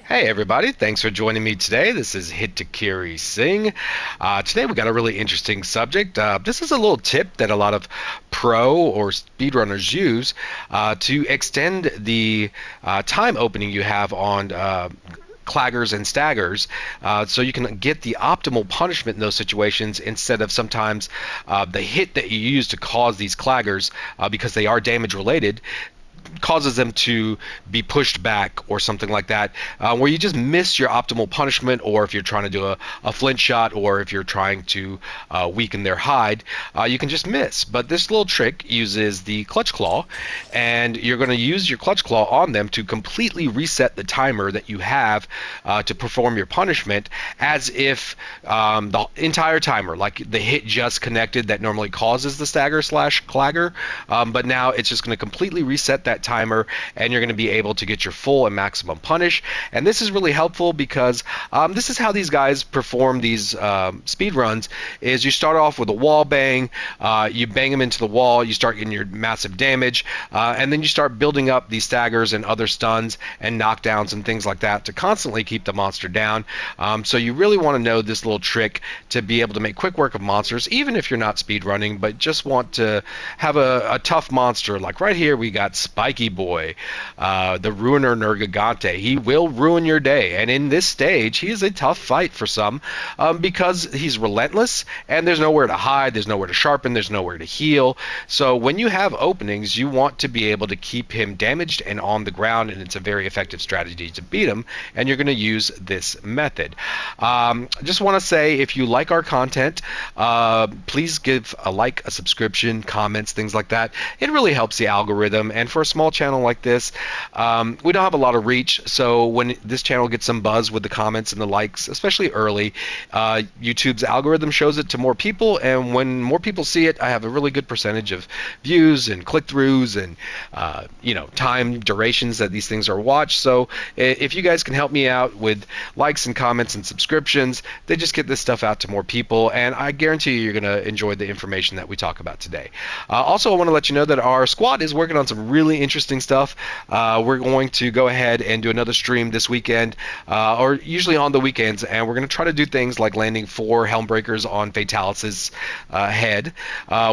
Hey everybody, thanks for joining me today. This is Hit to Kiri Singh. Today we got a really interesting subject. This is a little tip that a lot of pro or speedrunners use to extend the time opening you have on claggers and staggers, so you can get the optimal punishment in those situations instead of sometimes the hit that you use to cause these claggers, because they are damage related, causes them to be pushed back or something like that, where you just miss your optimal punishment, or if you're trying to do a flint shot, or if you're trying to weaken their hide, you can just miss. But this little trick uses the clutch claw, and you're going to use your clutch claw on them to completely reset the timer that you have to perform your punishment, as if the entire timer, like the hit just connected that normally causes the stagger slash clagger, but now it's just going to completely reset that timer, and you're going to be able to get your full and maximum punish. And this is really helpful because this is how these guys perform these speed runs. Is you start off with a wall bang, you bang them into the wall, you start getting your massive damage, and then you start building up these staggers and other stuns and knockdowns and things like that to constantly keep the monster down. So you really want to know this little trick to be able to make quick work of monsters, even if you're not speed running but just want to have a tough monster. Like right here we got Spiky Boy, the Ruiner Nergigante. He will ruin your day, and in this stage he is a tough fight for some, because he's relentless and there's nowhere to hide, there's nowhere to sharpen, there's nowhere to heal. So when you have openings, you want to be able to keep him damaged and on the ground, and it's a very effective strategy to beat him, and you're going to use this method. Just want to say, if you like our content, please give a like, a subscription, comments, things like that. It really helps the algorithm, and for a small channel like this, we don't have a lot of reach, so when this channel gets some buzz with the comments and the likes, especially early, YouTube's algorithm shows it to more people, and when more people see it, I have a really good percentage of views and click-throughs and time durations that these things are watched. So if you guys can help me out with likes and comments and subscriptions, they just get this stuff out to more people, and I guarantee you're going to enjoy the information that we talk about today. Also, I want to let you know that our squad is working on some really interesting stuff. We're going to go ahead and do another stream this weekend, or usually on the weekends, and we're going to try to do things like landing 4 Helmbreakers on Fatalis' head.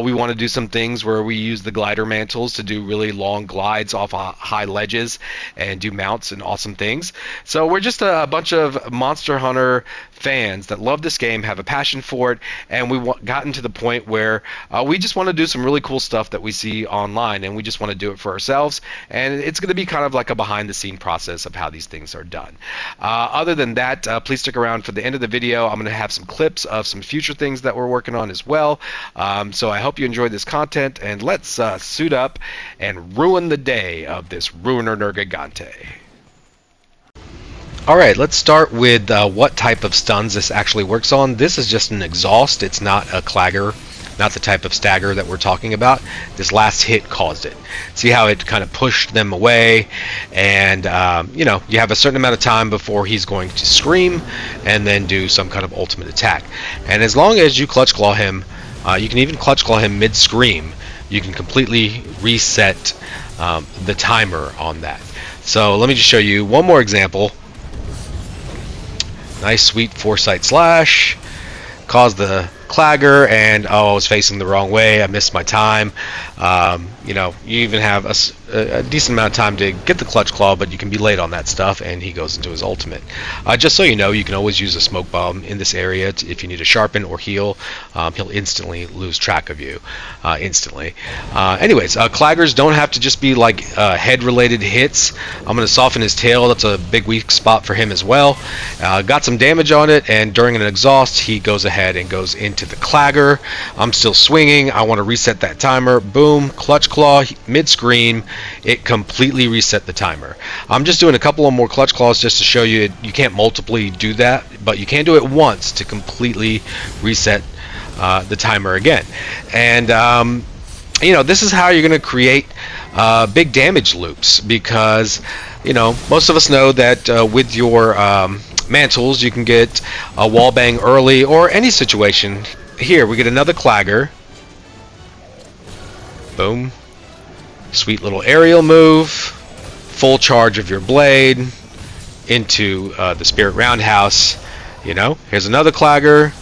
We want to do some things where we use the glider mantles to do really long glides off high ledges and do mounts and awesome things. So we're just a bunch of Monster Hunter fans that love this game, have a passion for it, and we've gotten to the point where we just want to do some really cool stuff that we see online, and we just want to do it for ourselves, and it's going to be kind of like a behind the scene process of how these things are done. Other than that, please stick around for the end of the video. I'm going to have some clips of some future things that we're working on as well. So I hope you enjoyed this content, and let's suit up and ruin the day of this Ruiner Nergigante. Alright, let's start with what type of stuns this actually works on. This is just an exhaust, it's not a clagger, not the type of stagger that we're talking about. This last hit caused it. See how it kind of pushed them away, and you have a certain amount of time before he's going to scream and then do some kind of ultimate attack. And as long as you clutch claw him, you can even clutch claw him mid-scream, you can completely reset the timer on that. So let me just show you one more example. Nice sweet foresight slash, caused the clagger, and I was facing the wrong way, I missed my time. You even have a decent amount of time to get the clutch claw, but you can be late on that stuff, and he goes into his ultimate. Just so you know, you can always use a smoke bomb in this area if you need to sharpen or heal. He'll instantly lose track of you, instantly. Anyways, claggers don't have to just be like head related hits. I'm going to soften his tail, that's a big weak spot for him as well. Got some damage on it, and during an exhaust he goes ahead and goes into the clagger. I'm still swinging, I want to reset that timer. Boom, clutch claw mid scream, it completely reset the timer. I'm just doing a couple of more clutch claws just to show you you can't multiply do that, but you can do it once to completely reset the timer again. And this is how you're going to create big damage loops, because most of us know that with your mantles you can get a wall bang early, or any situation. Here we get another clagger. Boom. Sweet little aerial move, full charge of your blade, into the Spirit Roundhouse. Here's another clagger.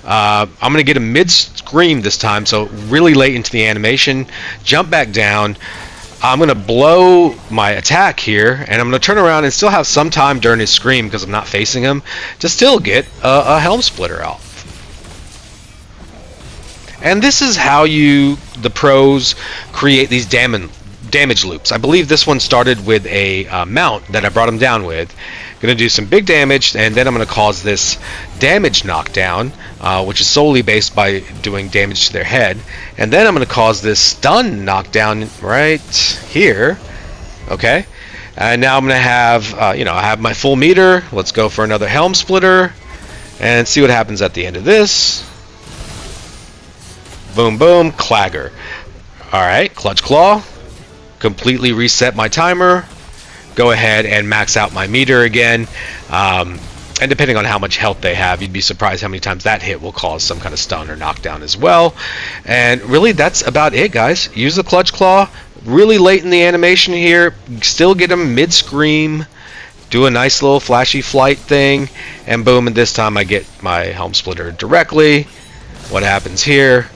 I'm going to get a mid-scream this time, so really late into the animation. Jump back down. I'm going to blow my attack here, and I'm going to turn around and still have some time during his scream, because I'm not facing him, to still get a Helm Splitter out. And this is how the pros create these damage loops. I believe this one started with a mount that I brought him down with. Going to do some big damage, and then I'm going to cause this damage knockdown, which is solely based by doing damage to their head. And then I'm going to cause this stun knockdown right here. Okay, and now I'm going to have, I have my full meter. Let's go for another Helm Splitter and see what happens at the end of this. Boom, boom, clagger. All right, Clutch Claw. Completely reset my timer. Go ahead and max out my meter again, and depending on how much health they have, you'd be surprised how many times that hit will cause some kind of stun or knockdown as well. And really, that's about it, guys. Use the Clutch Claw really late in the animation here, still get them mid-scream, do a nice little flashy flight thing, and boom, and this time I get my Helm Splitter directly. What happens here?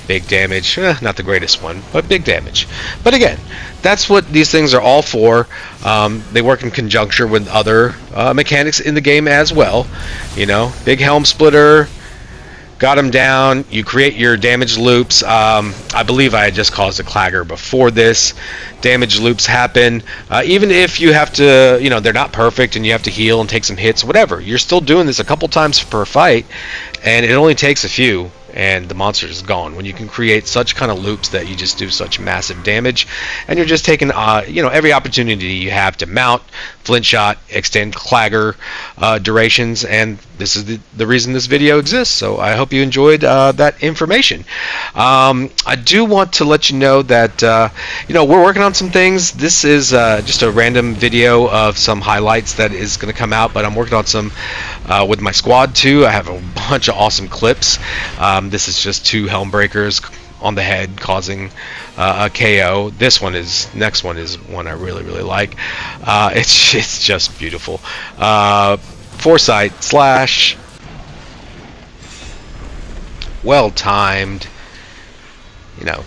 Big damage. Not the greatest one, but big damage. But again, that's what these things are all for. They work in conjunction with other mechanics in the game as well. Big Helm Splitter, got him down. You create your damage loops. I believe I had just caused a clagger before this. Damage loops happen. Even if you have to, they're not perfect and you have to heal and take some hits, whatever. You're still doing this a couple times per fight, and it only takes a few, and the monster is gone. When you can create such kind of loops that you just do such massive damage, and you're just taking every opportunity you have to mount, flint shot, extend clagger durations, and this is the reason this video exists. So I hope you enjoyed that information. I do want to let you know that we're working on some things. This is just a random video of some highlights that is going to come out, but I'm working on some with my squad too. I have a bunch of awesome clips. This is just 2 Helm Breakers on the head causing a KO. Next one is one I really like. It's just beautiful. Foresight slash, well timed.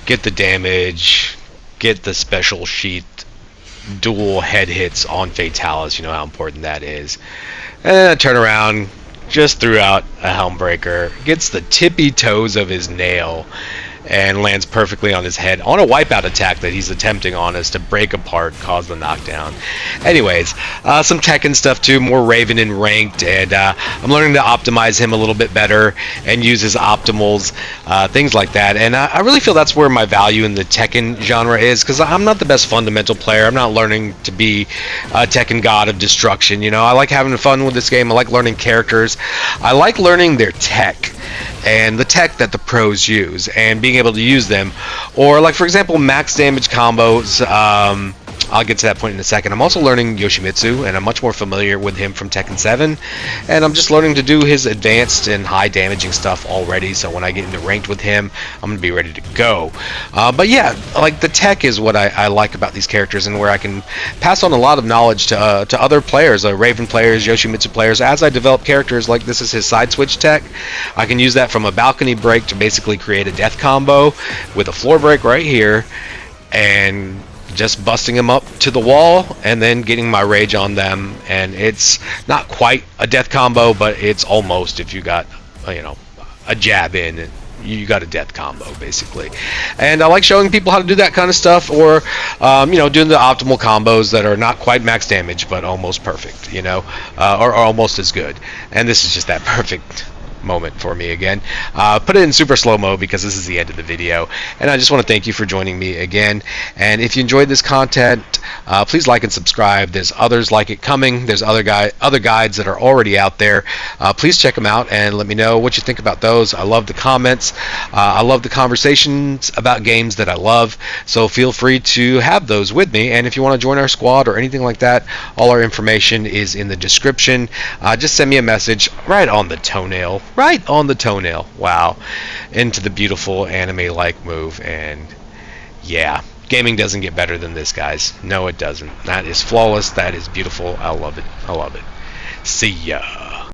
Get the damage, get the special sheath, dual head hits on Fatalis. How important that is. And then I turn around, just threw out a Helm Breaker, gets the tippy toes of his nail, and lands perfectly on his head on a wipeout attack that he's attempting on us to break apart, cause the knockdown. Anyways, some Tekken stuff too, more Raven in ranked, and I'm learning to optimize him a little bit better and use his optimals, things like that. And I really feel that's where my value in the Tekken genre is, because I'm not the best fundamental player. I'm not learning to be a Tekken god of destruction. I like having fun with this game. I like learning characters. I like learning their tech and the tech that the pros use and being able to use them. Or like, for example, max damage combos. I'll get to that point in a second. I'm also learning Yoshimitsu, and I'm much more familiar with him from Tekken 7, and I'm just learning to do his advanced and high damaging stuff already, so when I get into ranked with him, I'm going to be ready to go. But yeah, like the tech is what I like about these characters, and where I can pass on a lot of knowledge to other players, Raven players, Yoshimitsu players. As I develop characters, like this is his side switch tech, I can use that from a balcony break to basically create a death combo with a floor break right here, and just busting them up to the wall and then getting my rage on them. And it's not quite a death combo, but it's almost. If you got a jab in, you got a death combo basically. And I like showing people how to do that kind of stuff, or doing the optimal combos that are not quite max damage but almost perfect, or almost as good. And this is just that perfect moment for me again. Put it in super slow-mo because this is the end of the video, and I just want to thank you for joining me again. And if you enjoyed this content, please like and subscribe. There's others like it coming. There's other guides that are already out there. Please check them out and let me know what you think about those. I love the comments. I love the conversations about games that I love, so feel free to have those with me. And if you want to join our squad or anything like that, all our information is in the description. Just send me a message right on the toenail. Wow, into the beautiful anime-like move. And yeah, Gaming doesn't get better than this, guys. No, it doesn't. That is flawless. That is beautiful. I love it. I love it. See ya.